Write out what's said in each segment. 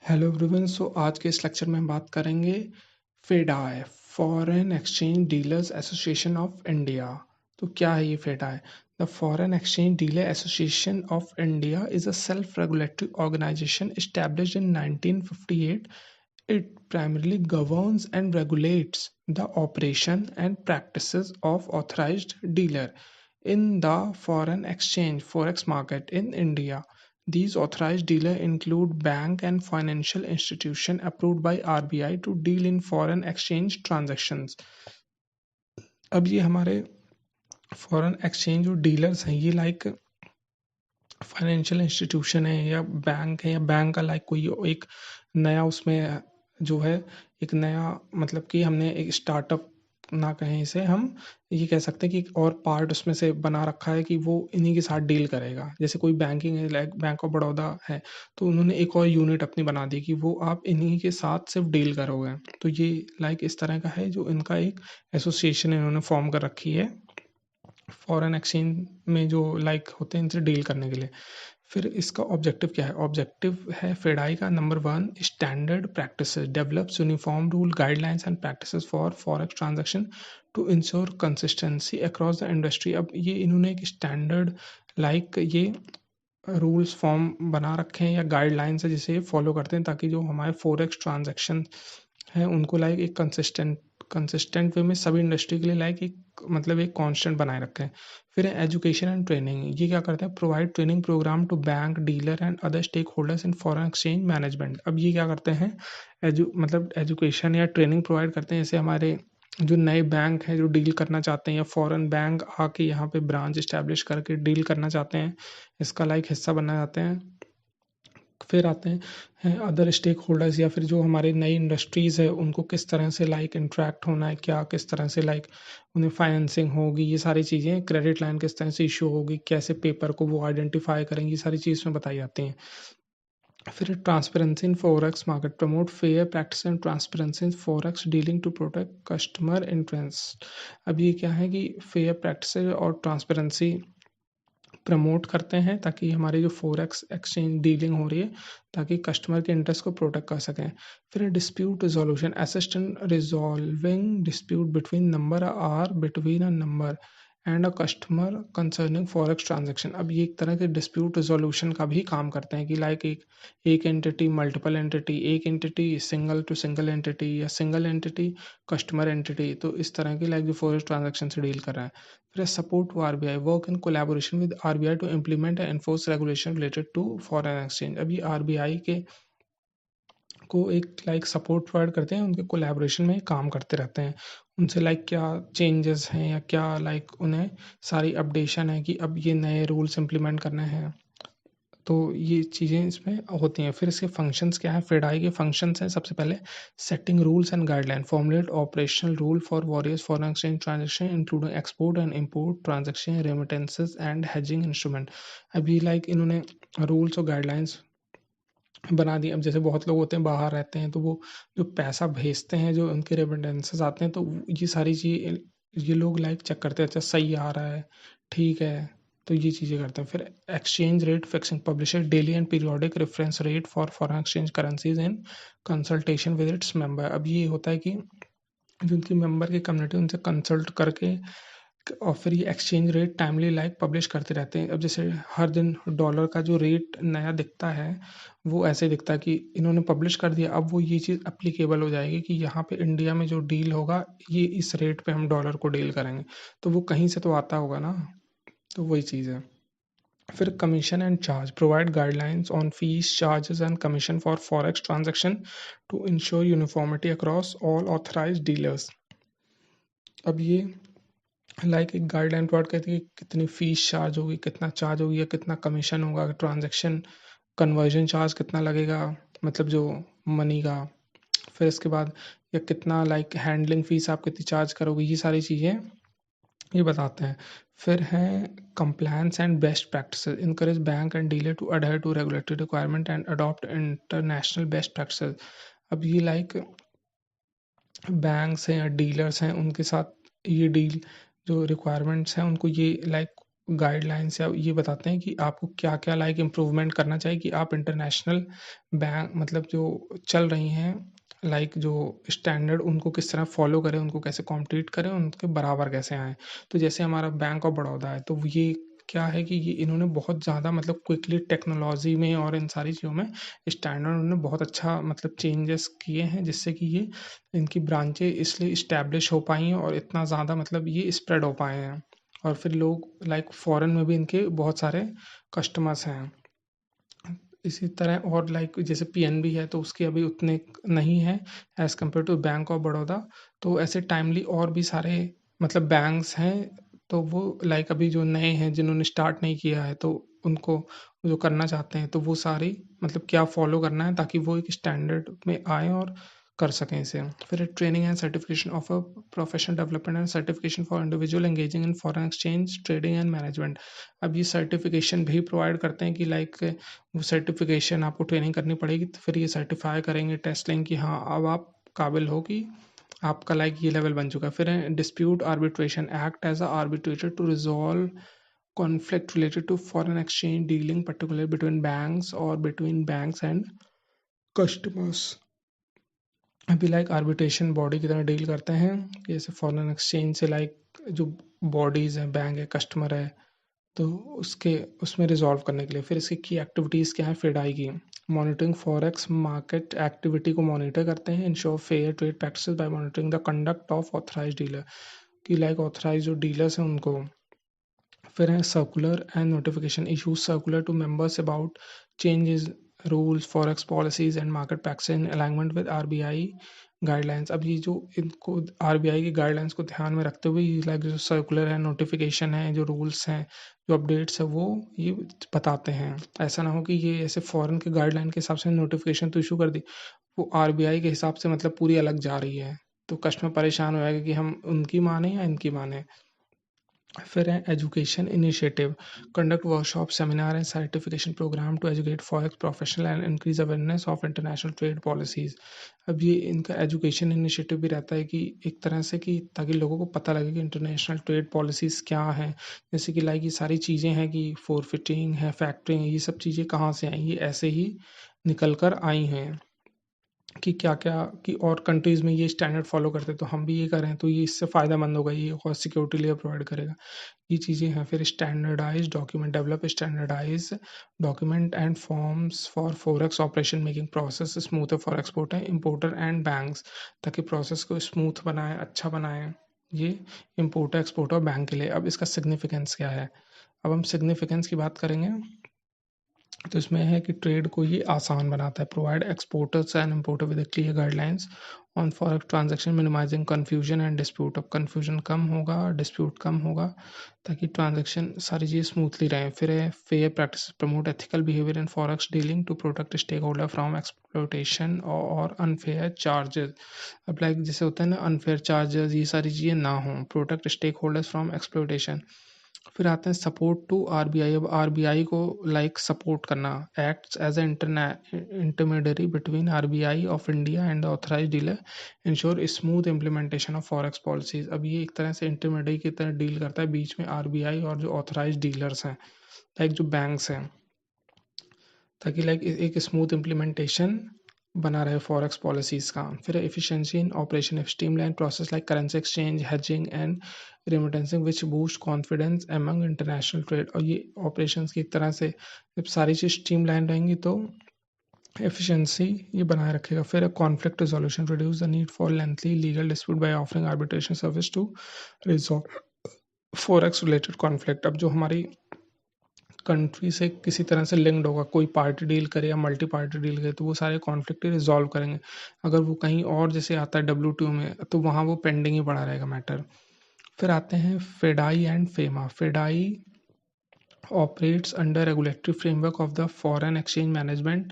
Hello everyone. आज के इस लेक्चर में हम बात करेंगे FEDAI, foreign exchange dealers association of India. तो क्या है ये FEDAI? The foreign exchange dealer association of India is a self regulatory organisation established in 1958. It primarily governs and regulates the operation and practices of authorized dealer in the foreign exchange forex market in India. These authorized dealers include bank and financial institution approved by RBI to deal in foreign exchange transactions. अब ये हमारे foreign exchange जो dealers हैं ये like financial institution है या bank है या बैंक का लाइक कोई एक नया उसमें जो है एक नया मतलब कि हमने एक स्टार्टअप ना कहें इसे हम ये कह सकते हैं कि एक और पार्ट उसमें से बना रखा है कि वो इन्हीं के साथ डील करेगा। जैसे कोई बैंकिंग है लाइक बैंक ऑफ बड़ौदा है तो उन्होंने एक और यूनिट अपनी बना दी कि वो आप इन्हीं के साथ सिर्फ डील करोगे। तो ये लाइक इस तरह का है जो इनका एक एसोसिएशन इन्होंने फॉर्म कर रखी है फॉरेन एक्सचेंज में जो लाइक होते हैं इनसे डील करने के लिए। फिर इसका ऑब्जेक्टिव क्या है? ऑब्जेक्टिव है फेडाई का number 1 standard practices develops uniform rule guidelines and practices for forex transaction to ensure consistency across the industry. अब ये इन्होंने एक स्टैंडर्ड लाइक ये रूल्स फॉर्म बना रखे हैं या गाइडलाइंस है जिसे फॉलो करते हैं ताकि जो हमारे फॉरेक्स ट्रांजैक्शन हैं उनको लाइक एक कंसिस्टेंट वे में सभी इंडस्ट्री के लिए लाइक एक मतलब एक कांस्टेंट बनाए रखे हैं। फिर है एजुकेशन एंड ट्रेनिंग। ये क्या करते हैं? Provide training program to bank dealer and other stakeholders in foreign exchange management. अब ये क्या करते हैं? मतलब एजुकेशन या ट्रेनिंग प्रोवाइड करते हैं। जैसे हमारे जो नए बैंक हैं जो डील करना चाहते हैं या फॉरेन बैंक आके यहाँ पे ब्रांच इस्टेब्लिश करके डील करना चाहते हैं, इसका लाइक हिस्सा बनना चाहते हैं। फिर आते हैं अदर स्टेक होल्डर्स या फिर जो हमारे नई इंडस्ट्रीज़ है उनको किस तरह से लाइक इंटरेक्ट होना है, क्या किस तरह से लाइक उन्हें फाइनेंसिंग होगी, ये सारी चीज़ें क्रेडिट लाइन किस तरह से इशू होगी, कैसे पेपर को वो आइडेंटिफाई करेंगे, ये सारी चीज़ में बताई जाती हैं। फिर transparency in forex market promote fair practice and transparency in forex dealing to protect customer interest. अब ये क्या है कि फेयर प्रैक्टिस और ट्रांसपेरेंसी प्रमोट करते हैं ताकि हमारी जो फॉरेक्स एक्सचेंज डीलिंग हो रही है ताकि कस्टमर के इंटरेस्ट को प्रोटेक्ट कर सकें। फिर dispute resolution assist in resolving dispute between number or between a number and a customer concerning forex transaction. अब ये एक तरह के डिस्प्यूट रिजोल्यूशन का भी काम करते हैं कि लाइक एक एंटिटी मल्टीपल एंटिटी, एक entity single to single entity या सिंगल एंटिटी कस्टमर एंटिटी, तो इस तरह की लाइक जो फॉरेक्स ट्रांजैक्शन से डील कर रहा है। फिर support to RBI work in collaboration with RBI to implement and enforce regulation related to foreign exchange. अभी आरबीआई के को एक लाइक सपोर्ट प्रोवाइड करते हैं, उनके कोलैबोरेशन में काम करते रहते हैं। उनसे लाइक क्या चेंजेस हैं या क्या लाइक उन्हें सारी अपडेशन है कि अब ये नए रूल्स इम्प्लीमेंट करने हैं, तो ये चीज़ें इसमें होती हैं। फिर इसके फंक्शंस क्या हैं? फेडाई के फंक्शंस हैं सबसे पहले setting rules and guideline, formulate operational rule for various foreign exchange transaction including export and import transaction remittances and hedging instrument. अभी लाइक इन्होंने रूल्स और गाइडलाइंस बना दी। अब जैसे बहुत लोग होते हैं बाहर रहते हैं तो वो जो पैसा भेजते हैं जो उनके रेमिटेंसेस आते हैं तो ये सारी चीज़ ये लोग लाइक चेक करते हैं, अच्छा सही आ रहा है, ठीक है, तो ये चीज़ें करते हैं। फिर exchange rate fixing publish daily and periodic reference rate for foreign exchange currencies in consultation with its member. अब ये होता है कि जो उनकी मेंबर की कम्युनिटी उनसे कंसल्ट करके और फिर ये exchange rate timely like publish करते रहते हैं। अब जैसे हर दिन डॉलर का जो रेट नया दिखता है वो ऐसे दिखता है कि इन्होंने पब्लिश कर दिया, अब वो ये चीज़ एप्लीकेबल हो जाएगी कि यहाँ पे इंडिया में जो डील होगा ये इस रेट पे हम डॉलर को डील करेंगे, तो वो कहीं से तो आता होगा ना, तो वही चीज़ है। फिर commission and charge provide guidelines on fees charges and commission for forex transaction to ensure uniformity across all authorised dealers. अब ये लाइक एक गाइडलाइन प्रोवाइड करती है कि कितनी फीस चार्ज होगी, कितना चार्ज होगी या कितना कमीशन होगा, ट्रांजैक्शन कन्वर्जन चार्ज कितना लगेगा, मतलब जो मनी का। फिर इसके बाद या कितना लाइक हैंडलिंग फीस आप कितनी चार्ज करोगे, ये सारी चीज़ें ये बताते हैं। फिर हैं compliance and best practices encourage bank and dealer to adhere to regulatory requirement and adopt international best practices. अब ये लाइक बैंक्स हैं या डीलर्स हैं उनके साथ ये डील जो रिक्वायरमेंट्स हैं उनको ये लाइक गाइडलाइंस या ये बताते हैं कि आपको क्या-क्या लाइक इम्प्रूवमेंट करना चाहिए कि आप इंटरनेशनल बैंक मतलब जो चल रही हैं लाइक जो स्टैंडर्ड उनको किस तरह फ़ॉलो करें, उनको कैसे कॉम्पीट करें, उनके बराबर कैसे आएँ। तो जैसे हमारा बैंक ऑफ बड़ौदा है, तो ये क्या है कि ये इन्होंने बहुत ज़्यादा मतलब क्विकली टेक्नोलॉजी में और इन सारी चीज़ों में स्टैंडर्ड उन्होंने बहुत अच्छा मतलब चेंजेस किए हैं, जिससे कि ये इनकी ब्रांचें इसलिए इस्टैब्लिश हो पाई हैं और इतना ज़्यादा मतलब ये स्प्रेड हो पाए हैं। और फिर लोग लाइक फॉरेन में भी इनके बहुत सारे कस्टमर्स हैं। इसी तरह और लाइक जैसे पीएनबी है तो उसके अभी उतने नहीं हैं as compare to Bank of Baroda. तो ऐसे टाइमली और भी सारे मतलब बैंक्स हैं, तो वो लाइक अभी जो नए हैं जिन्होंने स्टार्ट नहीं किया है तो उनको जो करना चाहते हैं तो वो सारी मतलब क्या फ़ॉलो करना है ताकि वो एक स्टैंडर्ड में आएँ और कर सकें इसे। फिर training and certification of a professional development and certification for individual engaging in foreign exchange, trading and management. अब ये सर्टिफिकेशन भी प्रोवाइड करते हैं कि लाइक वो सर्टिफिकेशन आपको ट्रेनिंग करनी पड़ेगी, तो फिर ये सर्टिफाई करेंगे, टेस्ट लेंगे कि हाँ, अब आप काबिल हो कि आपका लाइक ये लेवल बन चुका है। फिर है dispute arbitration, act as a arbitrator to resolve conflict related to foreign exchange dealing, particularly between banks or between banks and customers। अभी लाइक आर्बिट्रेशन बॉडी की तरह डील करते हैं, जैसे फॉरेन एक्सचेंज से लाइक जो बॉडीज़ हैं, बैंक है, कस्टमर है, तो उसके उसमें रिजॉल्व करने के लिए। फिर इसकी की एक्टिविटीज़ क्या है फेडाई की। मॉनिटरिंग फॉरेक्स मार्केट एक्टिविटी को मॉनिटर करते हैं, ensure fair trade practices by monitoring the conduct of authorised dealer, कि लाइक ऑथराइज्ड जो डीलर्स हैं उनको। फिर है circular and notification, issues circular to members about changes rules forex policies and market practice in alignment with RBI guidelines. अब ये जो इनको आरबीआई की गाइडलाइंस को ध्यान में रखते हुए लाइक जो सर्कुलर है, नोटिफिकेशन है, जो रूल्स हैं, जो अपडेट्स है, वो ये बताते हैं। ऐसा ना हो कि ये ऐसे फॉरेन के गाइडलाइन के हिसाब से नोटिफिकेशन तो इशू कर दी, वो आरबीआई के हिसाब से मतलब पूरी अलग जा रही है, तो कस्टमर परेशान हो जाएगा कि हम उनकी माने या इनकी माने। फिर है education initiative, conduct workshop seminar and certification program to educate forex professional and increase awareness of international trade policies. अब ये इनका एजुकेशन इनिशिएटिव भी रहता है कि एक तरह से कि ताकि लोगों को पता लगे कि इंटरनेशनल ट्रेड पॉलिसीज क्या हैं, जैसे कि लाइक ये सारी चीज़ें हैं कि फोरफिटिंग है, फैक्टरिंग है, ये सब चीज़ें कहाँ से आई, ये ऐसे ही निकल कर आई हैं कि क्या-क्या कि और कंट्रीज़ में ये स्टैंडर्ड फ़ॉलो करते हैं, तो हम भी ये करें, तो ये इससे फ़ायदेमंद होगा, ये और सिक्योरिटी लेयर प्रोवाइड करेगा। ये चीज़ें हैं। फिर standardised document, develop standardised document and forms for forex operation, making process smoother for exporter, importer and banks, ताकि प्रोसेस को स्मूथ बनाएँ, अच्छा बनाएँ। ये इम्पोर्टर, एक्सपोर्टर और बैंक के लिए। अब इसका सिग्निफिकेंस क्या है? अब हम सिग्निफिकेंस की बात करेंगे, तो इसमें है कि ट्रेड को ये आसान बनाता है, provide exporters and importer with clear guidelines on forex transaction, minimising confusion and dispute. अब कन्फ्यूजन कम होगा, डिस्प्यूट कम होगा, ताकि ट्रांजैक्शन सारी चीज़ें स्मूथली रहें। फिर है fair practice, promote ethical behaviour in forex dealing to protect stakeholder from exploitation और अनफेयर चार्जेस। अब लाइक जैसे होता है ना अनफेयर चार्जेस, ये सारी चीज़ें ना हों, protect stakeholders from exploitation. फिर आते हैं सपोर्ट टू आरबीआई। अब आरबीआई को लाइक सपोर्ट करना, acts as intermediary between RBI of India and the authorised dealer, ensure smooth implementation of forex policies. अब ये एक तरह से इंटरमीडियरी की तरह डील करता है बीच में आरबीआई और जो ऑथराइज्ड डीलर्स हैं, लाइक जो बैंक्स हैं, ताकि लाइक एक स्मूथ इम्प्लीमेंटेशन बना रहे फॉरेक्स पॉलिसीज़ का। फिर efficiency in operation, streamline process like currency exchange, hedging and remittancing which boost confidence among international trade. और ये ऑपरेशंस की एक तरह से जब सारी चीज़ स्ट्रीमलाइन रहेंगी तो एफिशिएंसी ये बनाए रखेगा। फिर conflict resolution, reduce the need for lengthy legal dispute by offering arbitration service to resolve forex related conflict. अब जो हमारी कंट्री से किसी तरह से लिंक्ड होगा, कोई पार्टी डील करे या मल्टी पार्टी डील करे, तो वो सारे कॉन्फ्लिक्ट रिजॉल्व करेंगे। अगर वो कहीं और जैसे आता है डब्ल्यूटीओ में, तो वहाँ वो पेंडिंग ही पड़ा रहेगा मैटर। फिर आते हैं FEDAI and FEMA. FEDAI operates under regulatory framework of the Foreign Exchange Management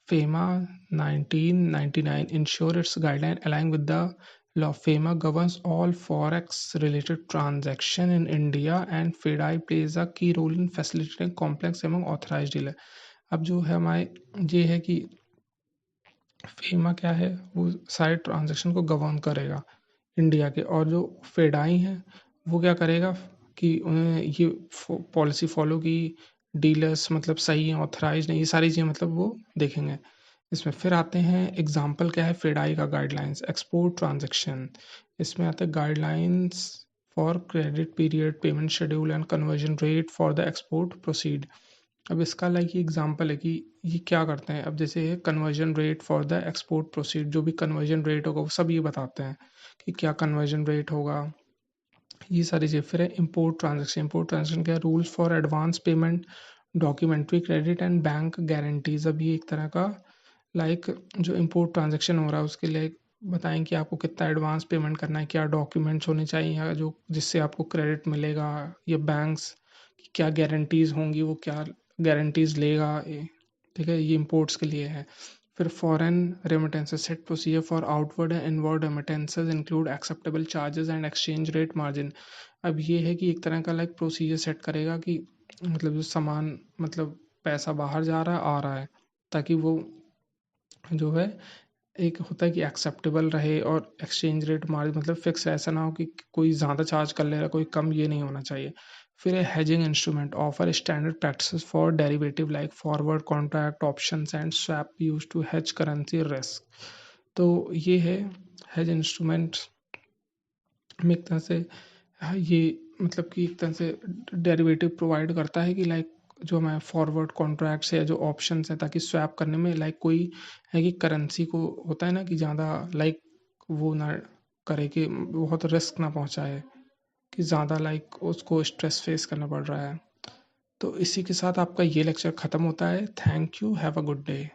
FEMA 1999, ensure its guideline align with the law. FEMA governs all forex related transaction in India and FEDI plays a key role in facilitating complex among authorized dealer। अब जो है हमारे ये है कि FEMA क्या है, वो सारे ट्रांजैक्शन को गवर्न करेगा इंडिया के, और जो फेडाई है वो क्या करेगा कि उन्होंने ये पॉलिसी फॉलो की, डीलर्स मतलब सही हैं, ऑथराइज नहीं, ये सारी चीज़ें मतलब वो देखेंगे इसमें। फिर आते हैं एग्जाम्पल क्या है फेडाई का गाइडलाइंस, एक्सपोर्ट ट्रांजेक्शन। इसमें आते हैं guidelines for credit period, payment schedule and conversion rate for the export proceed. अब इसका लाइक ये एग्जांपल है कि ये क्या करते हैं। अब जैसे conversion rate for the export proceed, जो भी कन्वर्जन रेट होगा वो सब ये बताते हैं कि क्या कन्वर्जन रेट होगा, ये सारी चीज़। फिर है इम्पोर्ट ट्रांजेक्शन। इम्पोर्ट ट्रांजेक्शन क्या है, rules for advance payment, documentary credit and bank guarantees. अब ये एक तरह का लाइक जो इम्पोर्ट ट्रांजेक्शन हो रहा है उसके लिए बताएं कि आपको कितना एडवांस पेमेंट करना है, क्या डॉक्यूमेंट्स होने चाहिए, या जो जिससे आपको क्रेडिट मिलेगा, या बैंक्स की क्या गारंटीज होंगी, वो क्या गारंटीज लेगा ठीक है, ये इम्पोर्ट्स के लिए है। फिर foreign remittances, set procedure for outward and inward remittances include acceptable charges and exchange rate margin. अब ये है कि एक तरह का लाइक प्रोसीजर सेट करेगा कि मतलब जो सामान मतलब पैसा बाहर जा रहा है आ रहा है, ताकि वो जो है एक होता है कि एक्सेप्टेबल रहे, और एक्सचेंज रेट मार्जिन मतलब फिक्स, ऐसा ना हो कि कोई ज़्यादा चार्ज कर ले रहा है कोई कम, ये नहीं होना चाहिए। फिर है hedging instrument, offer standard practices for derivative like forward contract options and swap use to hedge currency risk. तो ये है हेज इंस्ट्रूमेंट में एक तरह से, हाँ, ये मतलब कि एक तरह से डेरिवेटिव प्रोवाइड करता है कि लाइक जो हमारे फॉरवर्ड कॉन्ट्रैक्ट्स है या जो ऑप्शंस हैं, ताकि स्वैप करने में लाइक कोई है कि करेंसी को होता है ना कि ज़्यादा लाइक वो ना करे कि बहुत रिस्क ना पहुंचाए, कि ज़्यादा लाइक उसको स्ट्रेस फेस करना पड़ रहा है। तो इसी के साथ आपका ये लेक्चर ख़त्म होता है। Thank you, have a good day.